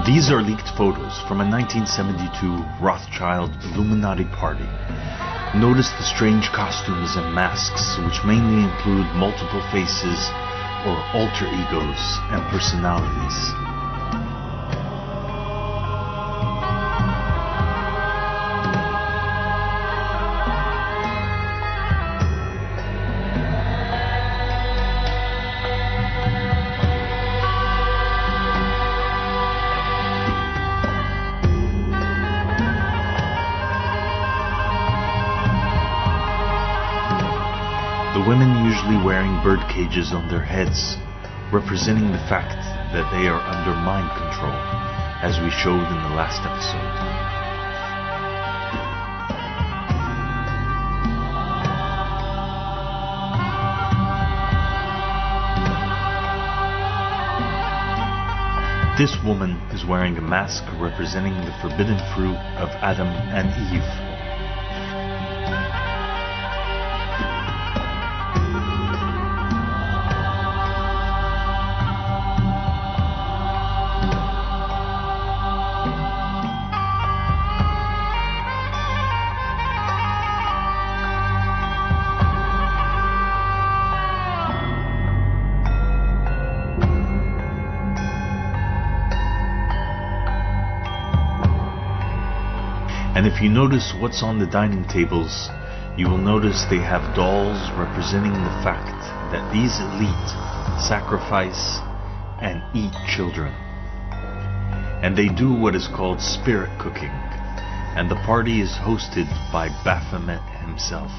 These are leaked photos from a 1972 Rothschild Illuminati party. Notice the strange costumes and masks, which mainly include multiple faces or alter egos and personalities. The women usually wearing bird cages on their heads, representing the fact that they are under mind control, as we showed in the last episode. This woman is wearing a mask representing the forbidden fruit of Adam and Eve. And if you notice what's on the dining tables, you will notice they have dolls representing the fact that these elite sacrifice and eat children. And they do what is called spirit cooking, and the party is hosted by Baphomet himself.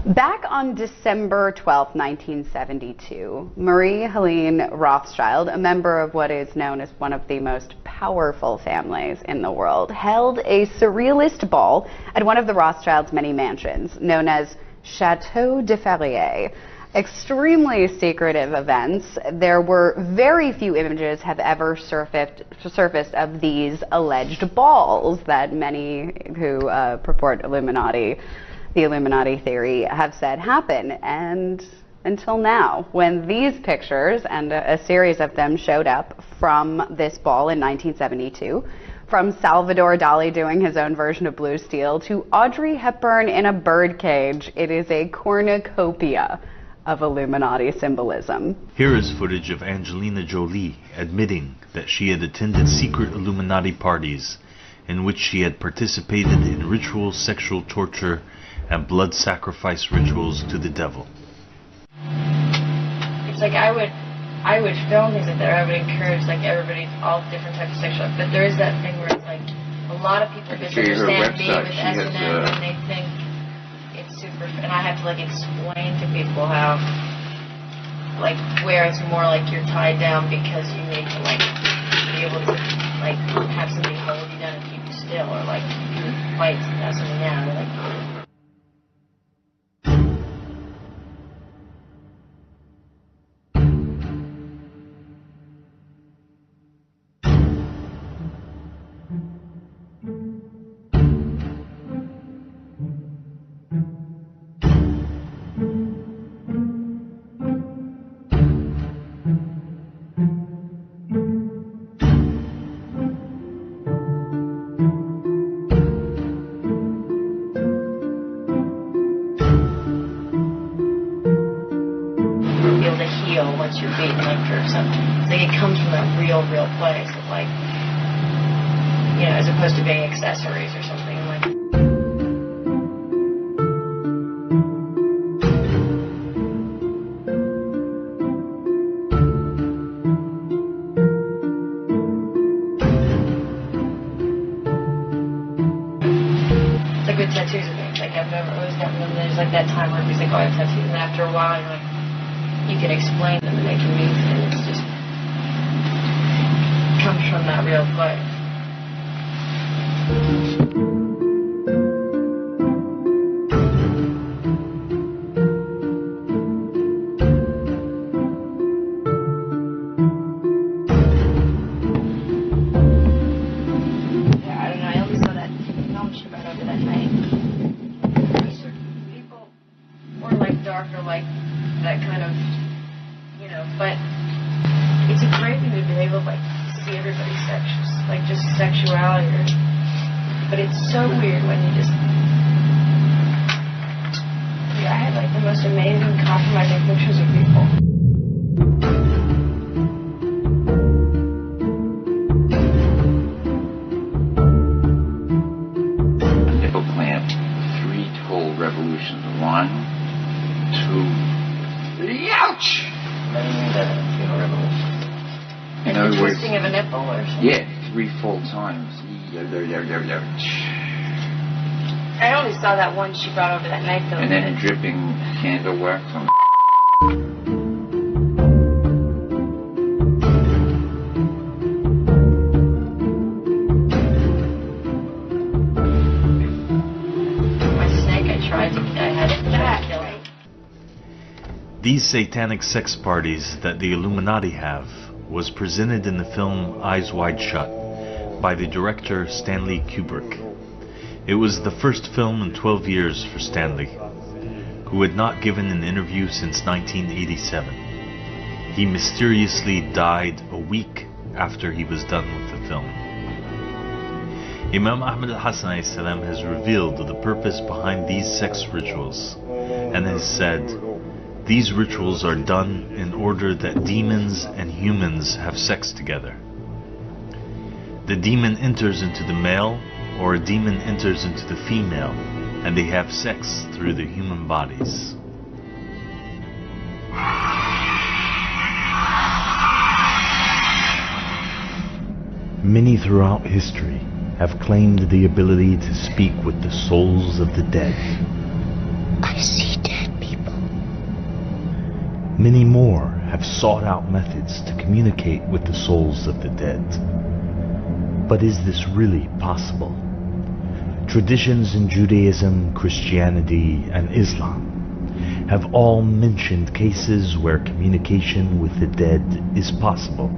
Back on December 12, 1972, Marie Helene Rothschild, a member of what is known as one of the most powerful families in the world, held a surrealist ball at one of the Rothschilds' many mansions, known as Château de Ferrier. Extremely secretive events. There were very few images have ever surfaced of these alleged balls that many who purport the Illuminati theory have said happen, and until now, when these pictures and a series of them showed up from this ball in 1972, from Salvador Dali doing his own version of Blue Steel to Audrey Hepburn in a birdcage, it is a cornucopia of Illuminati symbolism. Here is footage of Angelina Jolie admitting that she had attended secret Illuminati parties in which she had participated in ritual sexual torture and blood sacrifice rituals to the devil. It's like I would film things like that, or I would encourage like everybody, all different types of sexual, but there is that thing where it's like a lot of people misunderstand me with S&M and they think it's super, and I have to like explain to people how, like, where it's more like you're tied down because you need to like be able to like have somebody hold you down and keep you still, or like you fight to have something down, or like. conflict or something. It's like it comes from that real place of like, you know, as opposed to being accessories or something like. With tattoos and things, like I've never always gotten them. There's like that time where he's like, oh, I have tattoos, and after a while, you're like, you can explain them and they can mean it. It's just comes from that real place. Or like that kind of, you know, but it's a great thing to be able to like see everybody's like just sexuality, but it's so weird when you just, yeah, I had like the most amazing compromising pictures of people. Nipple clamp, 3 total revolutions. 1, 2, ouch! What do you mean that revolution? In other words, twisting of a nipple or something? Yeah, 3 full times. I only saw that one she brought over that night though. And then dripping candle wax on. These satanic sex parties that the Illuminati have was presented in the film Eyes Wide Shut by the director Stanley Kubrick. It was the first film in 12 years for Stanley, who had not given an interview since 1987. He mysteriously died a week after he was done with the film. Imam Ahmed al-Hassan ﷺ has revealed the purpose behind these sex rituals and has said, "These rituals are done in order that demons and humans have sex together. The demon enters into the male, or a demon enters into the female, and they have sex through the human bodies." Many throughout history have claimed the ability to speak with the souls of the dead. I see dead people. Many more have sought out methods to communicate with the souls of the dead. But is this really possible? Traditions in Judaism, Christianity, and Islam have all mentioned cases where communication with the dead is possible.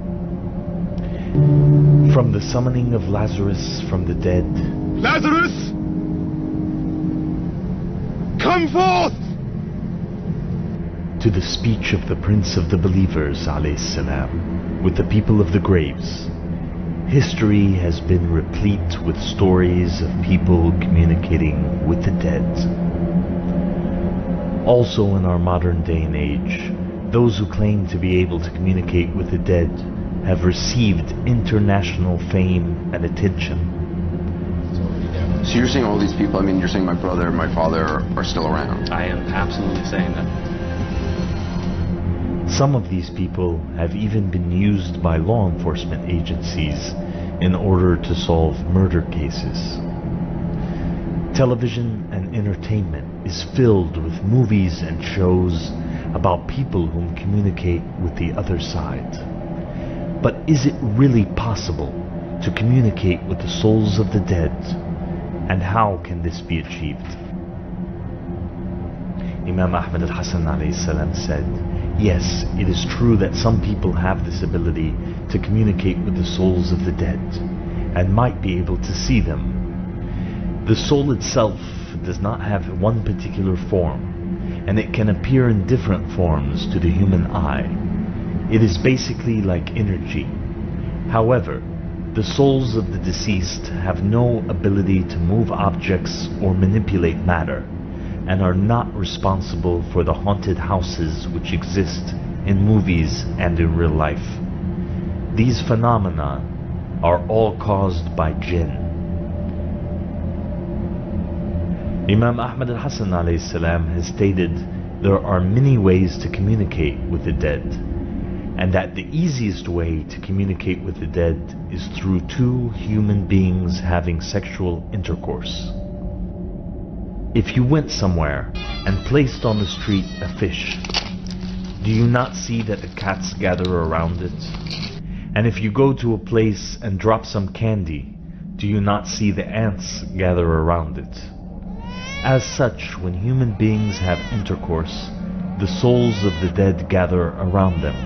From the summoning of Lazarus from the dead, Lazarus! Come forth! To the speech of the Prince of the Believers ﷺ with the people of the graves, history has been replete with stories of people communicating with the dead. Also in our modern day and age, those who claim to be able to communicate with the dead have received international fame and attention. So you're saying all these people, I mean, you're saying my brother and my father are still around? I am absolutely saying that. Some of these people have even been used by law enforcement agencies in order to solve murder cases. Television and entertainment is filled with movies and shows about people who communicate with the other side. But is it really possible to communicate with the souls of the dead? And how can this be achieved? Imam Ahmed al-Hassan ﷺ said, yes, it is true that some people have this ability to communicate with the souls of the dead and might be able to see them. The soul itself does not have one particular form, and it can appear in different forms to the human eye. It is basically like energy. However, the souls of the deceased have no ability to move objects or manipulate matter, and are not responsible for the haunted houses which exist in movies and in real life. These phenomena are all caused by jinn. Imam Ahmad al-Hasan alayhi salam has stated there are many ways to communicate with the dead, and that the easiest way to communicate with the dead is through two human beings having sexual intercourse. If you went somewhere and placed on the street a fish, do you not see that the cats gather around it? And if you go to a place and drop some candy, do you not see the ants gather around it? As such, when human beings have intercourse, the souls of the dead gather around them,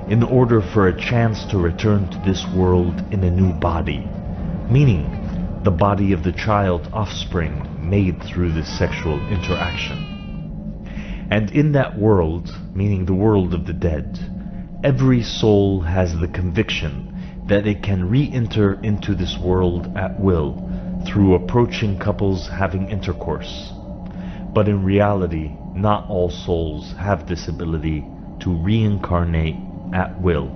in order for a chance to return to this world in a new body, meaning the body of the child offspring made through this sexual interaction. And in that world, meaning the world of the dead, every soul has the conviction that it can re-enter into this world at will through approaching couples having intercourse. But in reality, not all souls have this ability to reincarnate at will.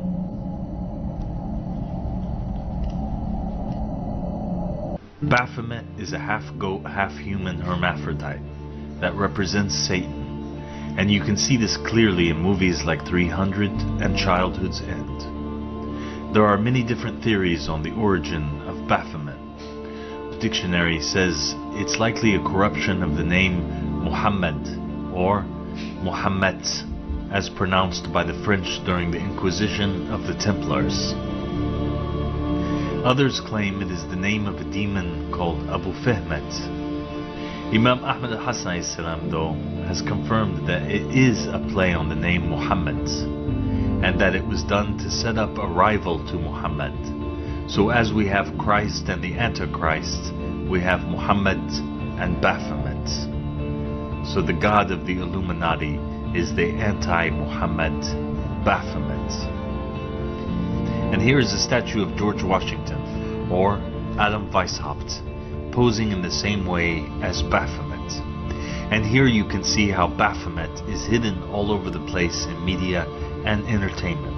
Baphomet is a half-goat, half-human hermaphrodite that represents Satan, and you can see this clearly in movies like 300 and Childhood's End. There are many different theories on the origin of Baphomet. The dictionary says it's likely a corruption of the name Muhammad or Muhammad, as pronounced by the French during the Inquisition of the Templars. Others claim it is the name of a demon called Abu Fehmet. Imam Ahmad al-Hasan though has confirmed that it is a play on the name Muhammad, and that it was done to set up a rival to Muhammad. So as we have Christ and the Antichrist, we have Muhammad and Baphomet. So the god of the Illuminati is the anti-Muhammad Baphomet. And here is a statue of George Washington, or Adam Weishaupt, posing in the same way as Baphomet. And here you can see how Baphomet is hidden all over the place in media and entertainment.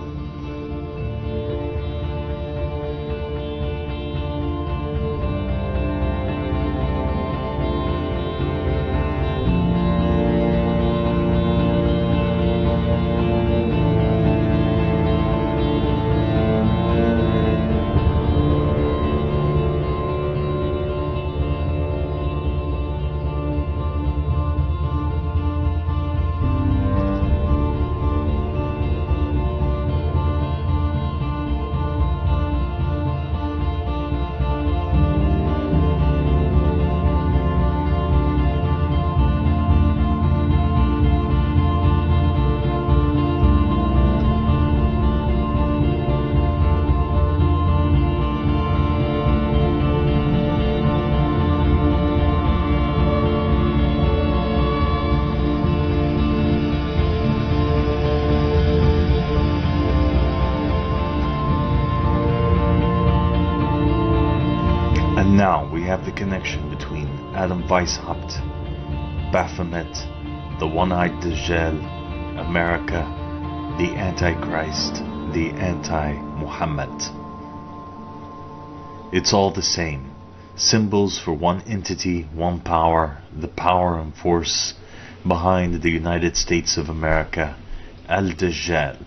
Now we have the connection between Adam Weishaupt, Baphomet, the one-eyed Dajjal, America, the Antichrist, the anti-Muhammad. It's all the same. Symbols for one entity, one power, the power and force behind the United States of America, Al-Dajjal.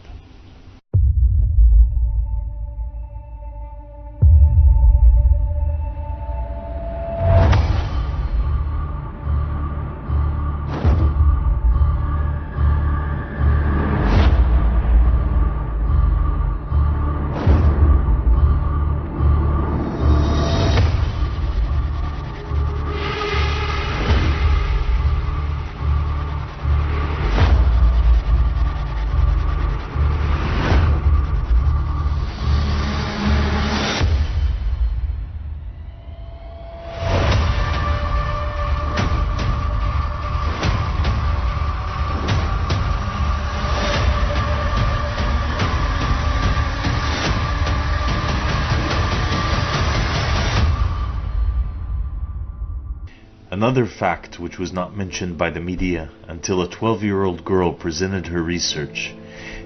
Another fact which was not mentioned by the media until a 12-year-old girl presented her research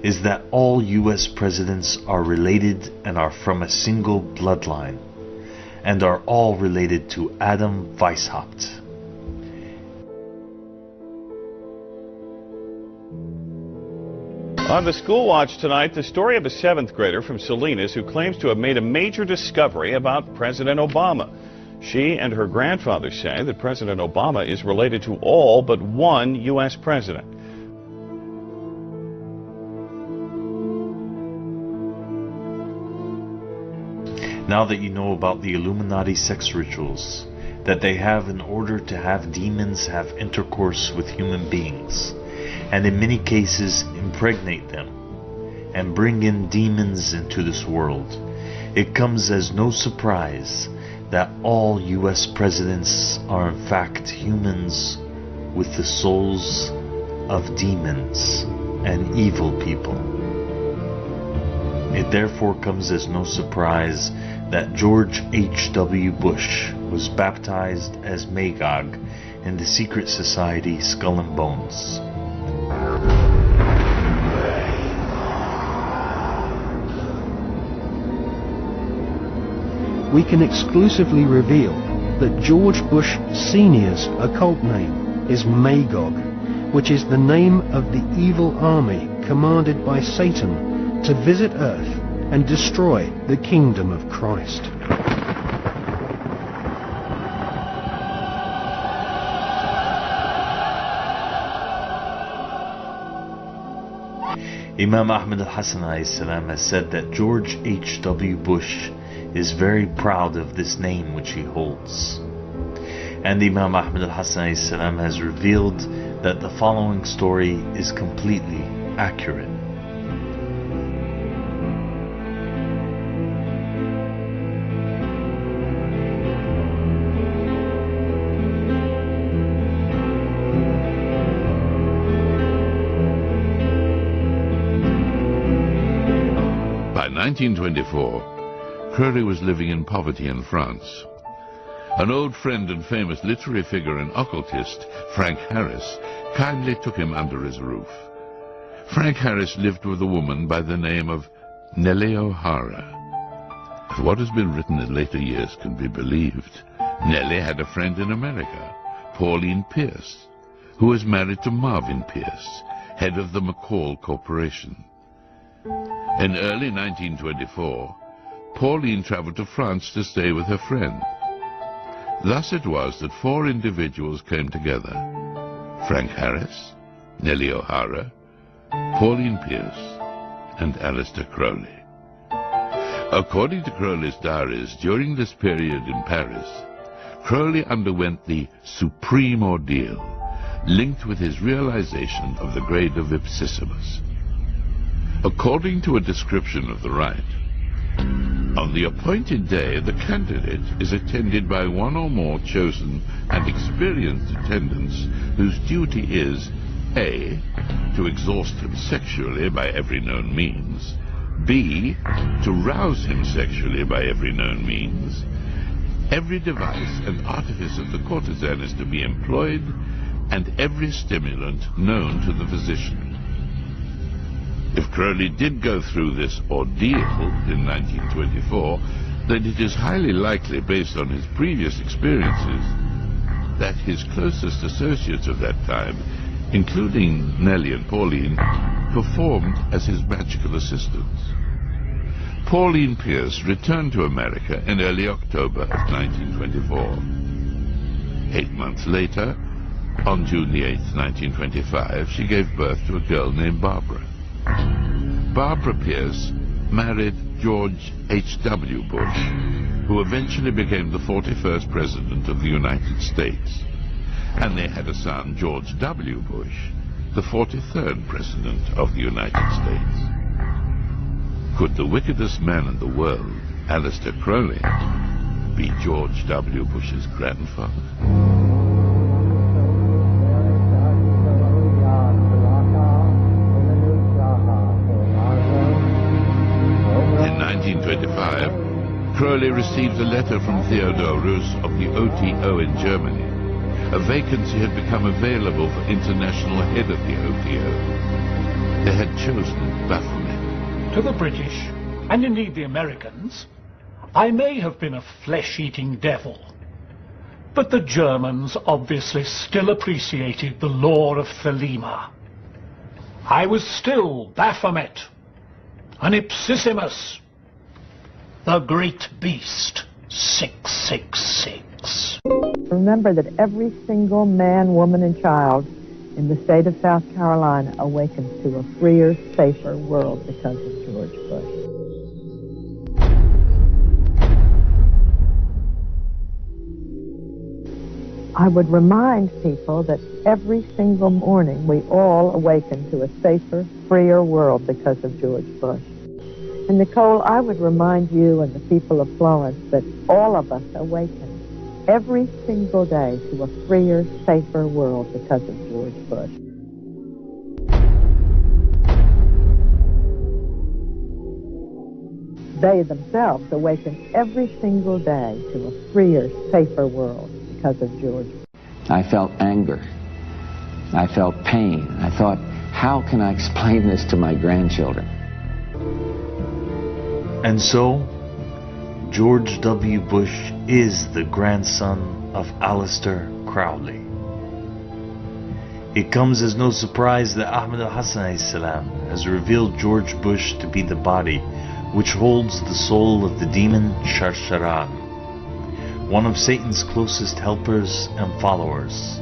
is that all U.S. presidents are related and are from a single bloodline, and are all related to Adam Weishaupt. On the School Watch tonight, the story of a 7th grader from Salinas who claims to have made a major discovery about President Obama. She and her grandfather say that President Obama is related to all but one U.S. president. Now that you know about the Illuminati sex rituals that they have in order to have demons have intercourse with human beings, and in many cases impregnate them and bring in demons into this world, it comes as no surprise that all U.S. presidents are in fact humans with the souls of demons and evil people. It therefore comes as no surprise that George H.W. Bush was baptized as Magog in the secret society Skull and Bones. We can exclusively reveal that George Bush Sr.'s occult name is Magog, which is the name of the evil army commanded by Satan to visit Earth and destroy the kingdom of Christ. Imam Ahmed al-Hassan has said that George H.W. Bush is very proud of this name which he holds. And Imam Ahmed al-Hassan has revealed that the following story is completely accurate. By 1924, Curry was living in poverty in France. An old friend and famous literary figure and occultist, Frank Harris, kindly took him under his roof. Frank Harris lived with a woman by the name of Nellie O'Hara. If what has been written in later years can be believed, Nellie had a friend in America, Pauline Pierce, who was married to Marvin Pierce, head of the McCall Corporation. In early 1924, Pauline traveled to France to stay with her friend. Thus it was that four individuals came together: Frank Harris, Nellie O'Hara, Pauline Pierce, and Aleister Crowley. According to Crowley's diaries, during this period in Paris, Crowley underwent the supreme ordeal, linked with his realization of the grade of Ipsissimus. According to a description of the rite, on the appointed day, the candidate is attended by one or more chosen and experienced attendants whose duty is A. to exhaust him sexually by every known means, B. to rouse him sexually by every known means. Every device and artifice of the courtesan is to be employed, and every stimulant known to the physician. If Crowley did go through this ordeal in 1924, then it is highly likely, based on his previous experiences, that his closest associates of that time, including Nellie and Pauline, performed as his magical assistants. Pauline Pierce returned to America in early October of 1924. 8 months later, on June the 8th, 1925, she gave birth to a girl named Barbara. Barbara Pierce married George H.W. Bush, who eventually became the 41st President of the United States, and they had a son, George W. Bush, the 43rd President of the United States. Could the wickedest man in the world, Aleister Crowley, be George W. Bush's grandfather? In 1925, Crowley received a letter from Theodore Roos of the OTO in Germany. A vacancy had become available for international head of the OTO. They had chosen Baphomet. To the British, and indeed the Americans, I may have been a flesh-eating devil. But the Germans obviously still appreciated the lore of Thelema. I was still Baphomet, an Ipsissimus, the great beast, 666. Remember that every single man, woman, and child in the state of South Carolina awakens to a freer, safer world because of George Bush. I would remind people that every single morning we all awaken to a safer, freer world because of George Bush. And Nicole, I would remind you and the people of Florence that all of us awaken every single day to a freer, safer world because of George Bush. They themselves awaken every single day to a freer, safer world because of George. I felt anger. I felt pain. I thought, how can I explain this to my grandchildren? And so, George W. Bush is the grandson of Aleister Crowley. It comes as no surprise that Ahmed al-Hassan salam has revealed George Bush to be the body which holds the soul of the demon Sharsaran, one of Satan's closest helpers and followers.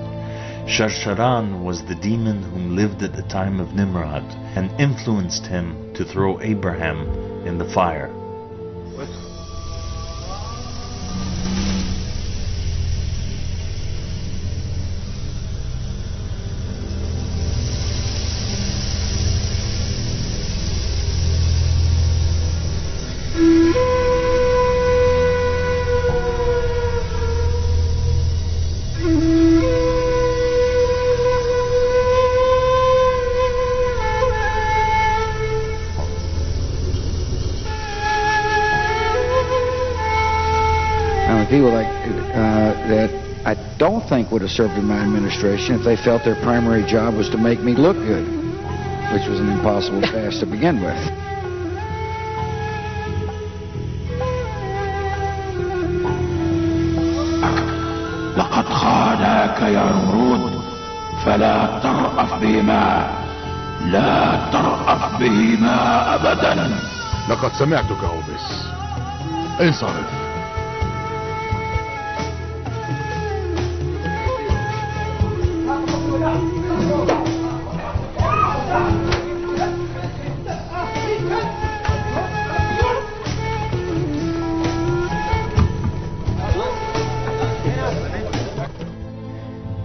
Sharsaran was the demon whom lived at the time of Nimrod and influenced him to throw Abraham in the fire. People like that I don't think would have served in my administration if they felt their primary job was to make me look good, which was an impossible task to begin with. لقد خانك يا نمرود فلا ترأف بهما لا ترأف بهما أبدا. لقد سمعتك أوبس. انصرف.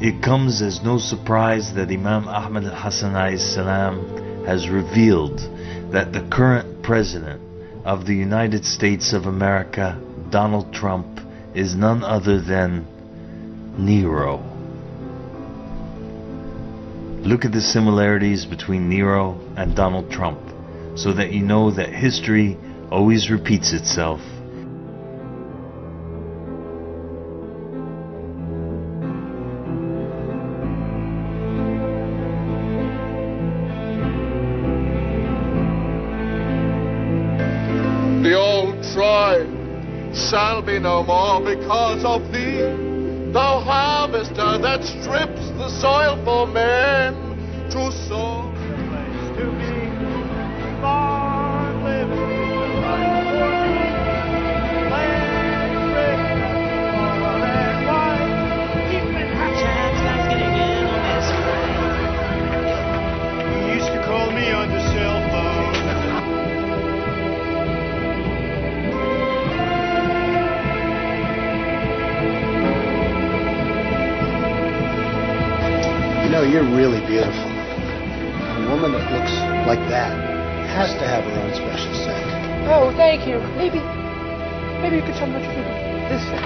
It comes as no surprise that Imam Ahmed al-Hassan salam has revealed that the current president of the United States of America, Donald Trump, is none other than Nero. Look at the similarities between Nero and Donald Trump, so that you know that history always repeats itself. The old tribe shall be no more because of thee, thou harvester that strips the soil for men to sow. To be born living the life for me, land rich, more than white, keeping chance I'm getting in on this train. You used to call me on the cell phone. You know, you're really beautiful. A woman that looks like that has to have her own special scent. Oh, thank you. Maybe you could tell me what you think of this scent.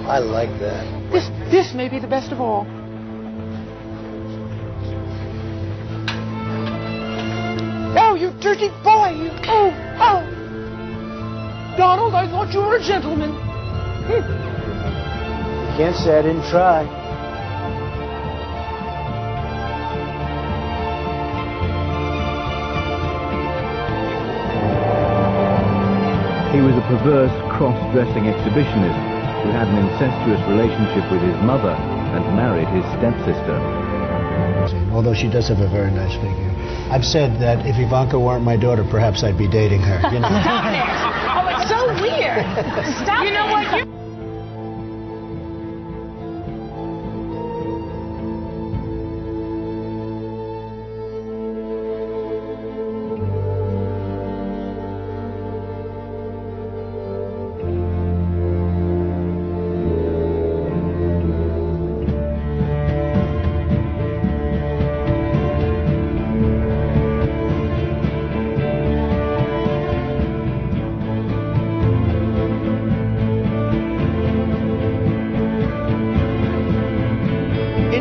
I like that. This may be the best of all. Oh, you dirty boy! Oh! Donald, I thought you were a gentleman. You can't say I didn't try. was a perverse cross-dressing exhibitionist who had an incestuous relationship with his mother and married his stepsister. Although she does have a very nice figure. I've said that if Ivanka weren't my daughter, perhaps I'd be dating her. You know? Stop it! Oh, it's so weird. Stop. You know what?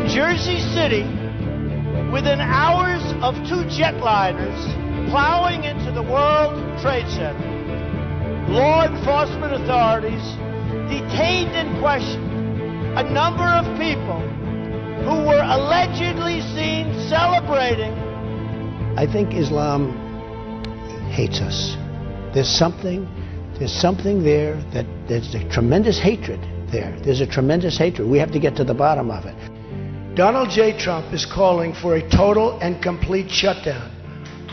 Jersey City, within hours of 2 jetliners plowing into the World Trade Center, law enforcement authorities detained and questioned a number of people who were allegedly seen celebrating. I think Islam hates us. There's something there that there's a tremendous hatred there. There's a tremendous hatred. We have to get to the bottom of it. Donald J. Trump is calling for a total and complete shutdown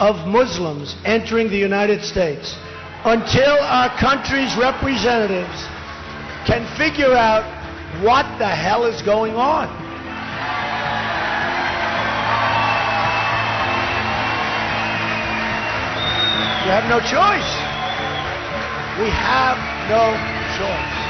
of Muslims entering the United States until our country's representatives can figure out what the hell is going on. We have no choice. We have no choice.